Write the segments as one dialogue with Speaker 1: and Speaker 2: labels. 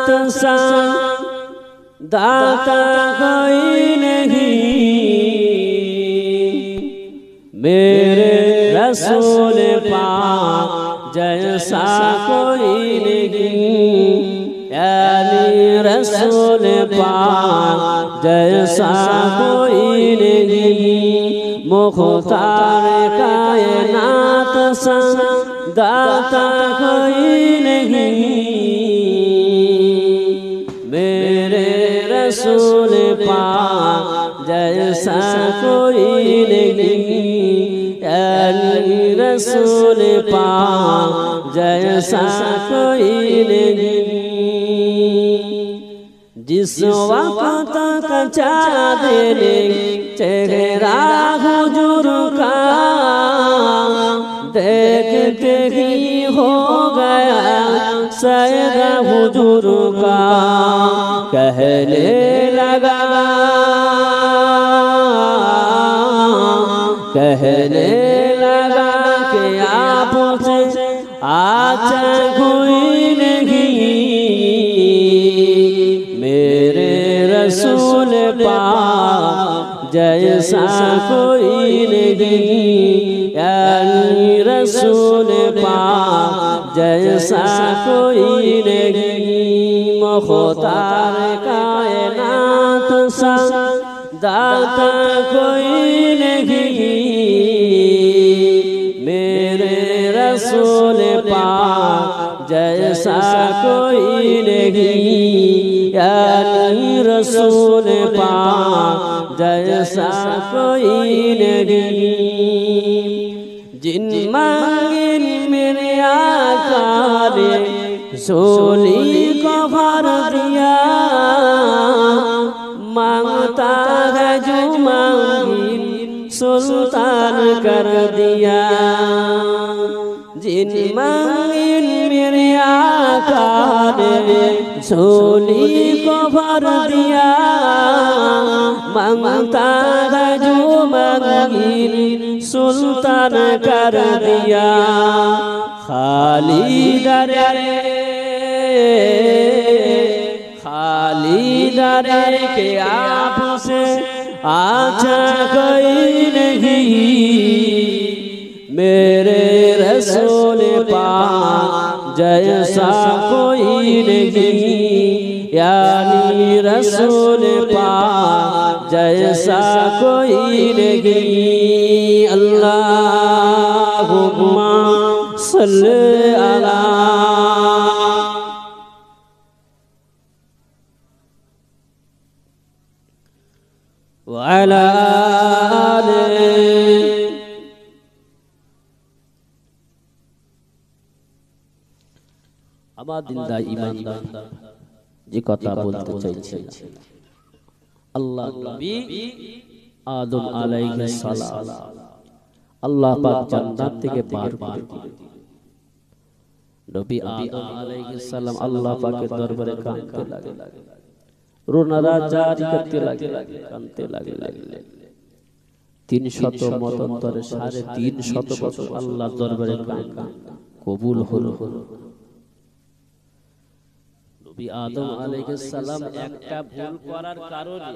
Speaker 1: नाथ सा दाता कोई नहीं, मेरे रसूल पाक जैसा कोई नहीं, यानी रसूल पाक जैसा कोई नहीं। मुख्तार कायनात सा दाता कोई नहीं, मेरे रसूल पाक जैसा कोई नहीं, यानी रसूल पाक जैसा कोई नहीं। जिस वक्त चाँद चेहरा हुजूर का देखते ही हो गया सैदा हुजूर का, कहने लगा कि आपसे अच्छा कोई नहीं, मेरे रसूल पाक जैसा कोई नहीं, यानी रसूल पाक जैसा कोई नहीं। मुख्तार कायनात सा दाता कोई नहीं, मेरे रसूल पाक जैसा कोई नहीं, यानी रसूल पाक जैसा कोई नहीं। जिन मांगिन मेरे आका ने सोली को भर दिया, मांगता है जो मांगी सुल्तान कर दिया। जिन मांगिन मेरे आका ने सोली को भर दिया, मांगता है जो मांगी सुल्तान कर दिया। खाली दरे के आपसे अच्छा कोई नहीं, मेरे रसूल पाक जैसा कोई नहीं, यानी रसूल पाक जैसा कोई नहीं। अल्लाहुम्मा सल्ली अला व अला আমার দিনদার ঈমানদার যে কথা বলতে চাইছি, আল্লাহ নবী আদম আলাইহিস সালাম আল্লাহ পাক জান্নাত থেকে বার করে দিলেন। নবী আদম আলাইহিস সালাম আল্লাহ পাকের দরবারে কাঁদতে লাগলেন, রোনারা জারি করতে লাগলেন, কাঁদতে লাগলেন। 300 মতান্তরে 350 বছর আল্লাহর দরবারে কাঁদলেন, কবুল হলো। নবী আদম আলাইহিস সালাম একটা ভুল করার কারণে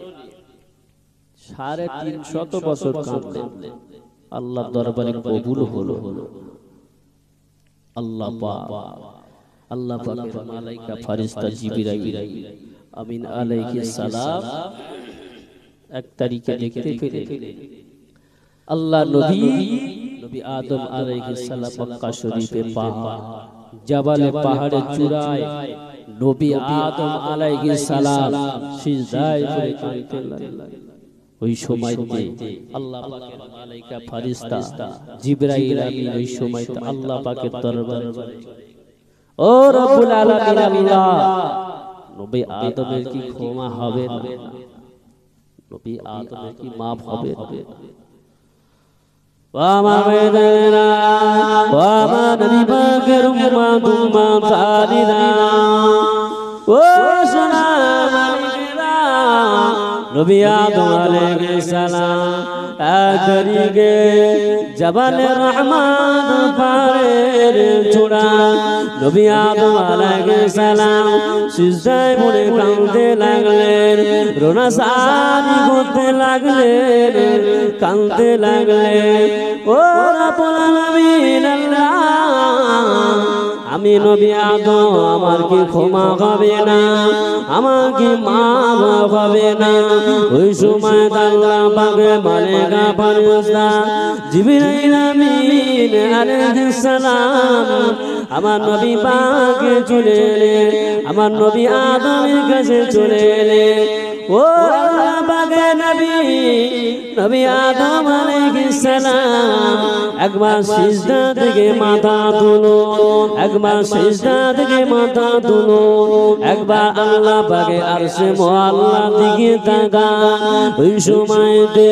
Speaker 1: 350 বছর কাঁদলেন, আল্লাহর দরবারে কবুল হলো। আল্লাহ পাকের মালায়েকা ফেরেশতা জিবরাইল আমিন আলাইহিস সালাম এক তারিখে দেখতে পেলেন আল্লাহ নবী আদম আলাইহিস সালাম মক্কা শরীফে পাহাড় জাবালে পাহাড়ের চূড়ায় নবী আদম আলাইহিস সালাম সিজদায় পড়ে কাঁদতে লাগলেন। ওই সময়তে আল্লাহ পাকের মালায়েকা ফেরেশতা জিবরাইল আমিন ওই সময়তে আল্লাহ পাকের দরবারে, ও রব্বুল আলামিন আল্লাহ, নবী আদমের কি ক্ষমা হবে না? নবী আদমের কি maaf হবে না? ওয়া মামেদানা ওয়া মা নবী পাকের উম্মাতুম্মা খালিদা, ও সোনা মালিকেরা নবী আদম আলাইহিস সালাম এক তারিখে জবালে রহমান পারের চূড়া নবী আদম আলাইহিস সালাম সিজদায় পড়ে কাঁদতে লাগলেন, রোনাসানি করতে লাগলেন, কাঁদতে লাগলেন। ও রাব্বুল আলামিন আল্লাহ, আমি নবী আদম, আমার কি ক্ষমা হবে না? আমার কি মাফ হবে না? ওই সময় আল্লাহ পাকে মালেকা ফেরেশতা জিবরাইল আমিন আলাইহিস সালাম আমার নবী পাকে চলে এলেন, আমার নবী আদমের কাছে চলে এলেন। ও আল্লাহ পাকে নবী আদম আলাইহিস সালাম একবার সিজদা থেকে মাথা তুলুন, একবার সিজদা থেকে মাথা তুলুন, একবার আল্লাহ পাকে আরশে মুআল্লা দিকে তাকান। ওই সময়তে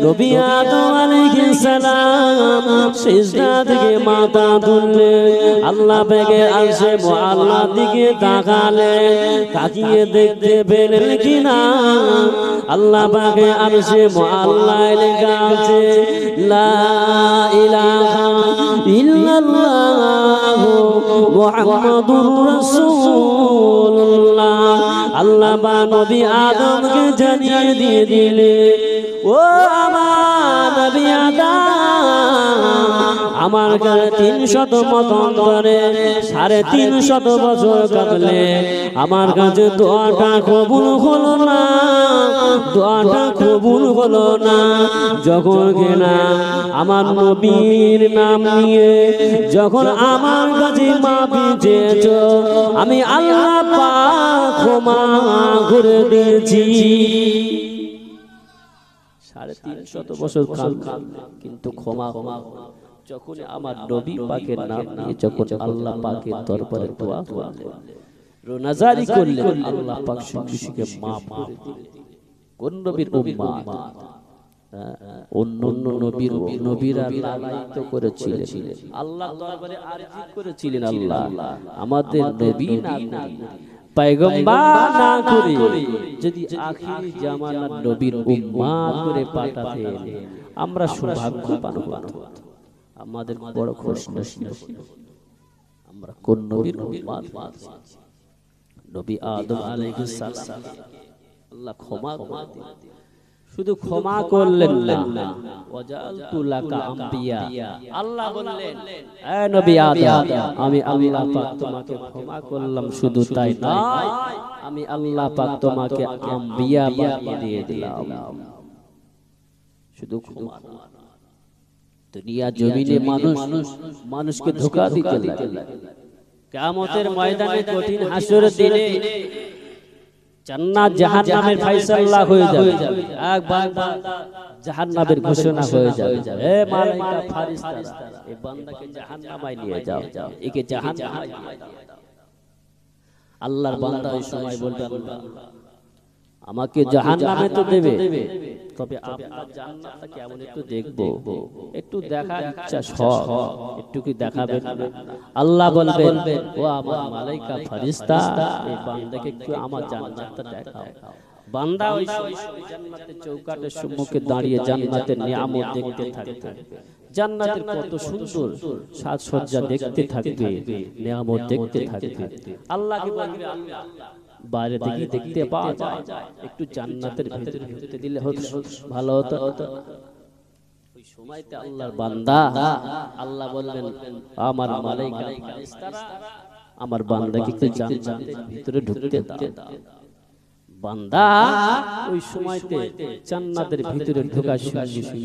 Speaker 1: নবী আদম আলাইহিস সালাম সিজদা থেকে মাথা তুললেন, আল্লাহ পাকে আরশে মুআল্লা দিকে তাকালেন। তাকিয়ে দেখতে পেলেন কিনা আল্লাহ পাকে আরশে মুআল্লায় লেখা আছে লা ইলাহা ইল্লাল্লাহ মুহাম্মাদুর রাসূলুল্লাহ। আল্লাহ বা নবী আদমকে জানিয়ে দিয়ে দিলে, ও আমার নবী আদম, আমার কাছে 300 মতান্তরে 350 বছর কাটলে আমার কাছে দোয়াটা কবুল হলো না, দোয়াটা কবুল হলো না। যখন কিনা আমার নবীর নাম নিয়ে যখন আমার কাছে মাফি চেয়েছো, আমি আল্লাহ পাক ক্ষমা করে দিয়েছি। 350 বছর কিন্তু ক্ষমা যখন আমার নবী পাকের নাম নিয়ে যখন আল্লাহ পাকের দরবারে দোয়া করলেন, রোনাজারি করলেন, আল্লাহ পাক সঙ্গে মাফ করে দিলেন। কোন নবীর উম্মত? অন্য নবীরা লালায়িত করেছিলেন, আল্লাহ দরবারে আরজি করেছিলেন, আল্লাহ আমাদের নবী না পয়গম্বর না করে যদি আখিরি জামানার নবীর উম্মত করে পাঠাতেন, আমরা সৌভাগ্যবান হতাম। আমাদের বড় খুশনসিব আমরা কোন নবীর উম্মত? নবী আদম আলাইহিস সালাম আল্লাহ ক্ষমা করে দিলেন। শুধু ক্ষমা করলেন না, ওয়াজালতু লাকা আম্বিয়া, আল্লাহ বললেন এ নবী আদম, আমি আল্লাহ পাক তোমাকে ক্ষমা করলাম, শুধু তাই নয়, আমি আল্লাহ পাক তোমাকে আম্বিয়া বানিয়ে দিয়ে দিলাম। শুধু ক্ষমা না, দুনিয়া জমিনে মানুষকে ধোঁকা দিতে লাগে। কিয়ামতের ময়দানে কঠিন হাসরের দিনে জান্নাত জাহান্নামের ফয়সালা হয়ে যাবে, একবার জাহান্নামের ঘোষণা হয়ে যাবে। এ মালায়েকা ফেরেশতারা, এই বান্দাকে জাহান্নামায় নিয়ে যাও, একে জাহান্নামায় নিয়ে যাও। আল্লাহর বান্দা ওই সময় বলবে, আল্লাহ আমাকে জাহান্নামে তো দেবে, তবে আপনার জান্নাতটা কেমন একটু দেখব, একটু দেখার ইচ্ছা শখ, একটু কি দেখাবেন? আল্লাহ বলবেন, ও আমার মালায়েকা ফেরেশতা, এই বান্দাকে একটু আমার জান্নাতটা দেখাও। বান্দা ওই জান্নাতের চৌকাঠের সম্মুখে দাঁড়িয়ে জান্নাতের নিয়ামত দেখতে থাকবে, জান্নাতের কত সুন্দর সাজসজ্জা দেখতে থাকবে, নিয়ামত দেখতে থাকবে। আল্লাহকে বলবে, আল্লাহ বাইরে থেকে দেখতে পাওয়া যায়, একটু জান্নাতের ভিতরে ঢুকতে দিলে ভালো হতো। ওই সময়তে আল্লাহর বান্দা, আল্লাহ বললেন, আমার মালায়েকা ফেরেশতারা আমার বান্দাকে একটু জান্নাতের ভিতরে ঢুকতে দাও। বান্দা ওই সময়তে জান্নাতের ভিতরে ঢোকার সঙ্গে